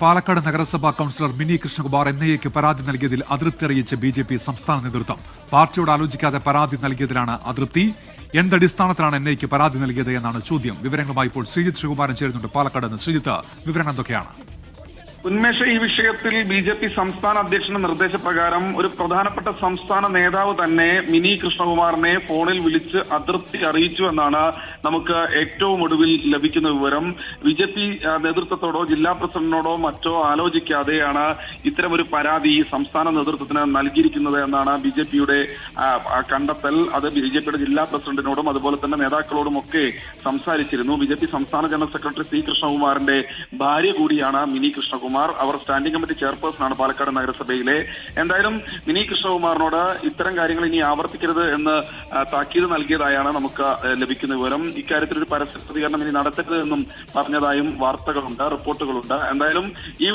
പാലക്കാട് നഗരസഭാ councillor mini Krishnakumar എൻഐഎക്ക് പരാതി നൽകിയതിൽ അതൃപ്തി അറിയിച്ച ബിജെപി സംസ്ഥാന നേതൃത്വം. പാർട്ടിയോട് ആലോചിക്കാതെ പരാതി നൽകിയതിലാണ് അതൃപ്തി. എന്തടിസ്ഥാനത്തിലാണ് എൻഐഎക്ക് പരാതി നൽകിയത് എന്നാണ് ചോദ്യം. വിവരങ്ങളുമായി ഇപ്പോൾ ശ്രീജിത്ത് ശ്രീകുമാരൻ ചേരുന്നുണ്ട് പാലക്കാട് നിന്ന്. ശ്രീജിത്ത്, വിവരങ്ങൾ എന്തൊക്കെയാണ്? ഉന്മേഷ, ഈ വിഷയത്തിൽ ബിജെപി സംസ്ഥാന അധ്യക്ഷന്റെ നിർദ്ദേശപ്രകാരം ഒരു പ്രധാനപ്പെട്ട സംസ്ഥാന നേതാവ് തന്നെ മിനി കൃഷ്ണകുമാറിനെ ഫോണിൽ വിളിച്ച് അതൃപ്തി അറിയിച്ചു എന്നാണ് നമുക്ക് ഏറ്റവും ഒടുവിൽ ലഭിക്കുന്ന വിവരം. ബിജെപി നേതൃത്വത്തോടോ ജില്ലാ പ്രസിഡന്റിനോടോ മറ്റോ ആലോചിക്കാതെയാണ് ഇത്തരമൊരു പരാതി സംസ്ഥാന നേതൃത്വത്തിന് നൽകിയിരിക്കുന്നത് എന്നാണ് ബിജെപിയുടെ കണ്ടെത്തൽ. അത് ബിജെപിയുടെ ജില്ലാ പ്രസിഡന്റിനോടും അതുപോലെ തന്നെ നേതാക്കളോടും ഒക്കെ സംസാരിച്ചിരുന്നു. ബിജെപി സംസ്ഥാന ജനറൽ സെക്രട്ടറി സി കൃഷ്ണകുമാറിന്റെ ഭാര്യ കൂടിയാണ് മിനി കൃഷ്ണകുമാർ. അവർ സ്റ്റാൻഡിംഗ് കമ്മിറ്റി ചെയർപേഴ്സണാണ് പാലക്കാട് നഗരസഭയിലെ. എന്തായാലും മിനി കൃഷ്ണകുമാറിനോട് ഇത്തരം കാര്യങ്ങൾ ഇനി ആവർത്തിക്കരുത് എന്ന് താക്കീത് നൽകിയതായാണ് നമുക്ക് ലഭിക്കുന്ന വിവരം. ഇക്കാര്യത്തിൽ ഒരു പരസ്യ പ്രതികരണം ഇനി നടത്തരുത് എന്നും പറഞ്ഞതായും വാർത്തകളുണ്ട്, റിപ്പോർട്ടുകളുണ്ട്. എന്തായാലും ഈ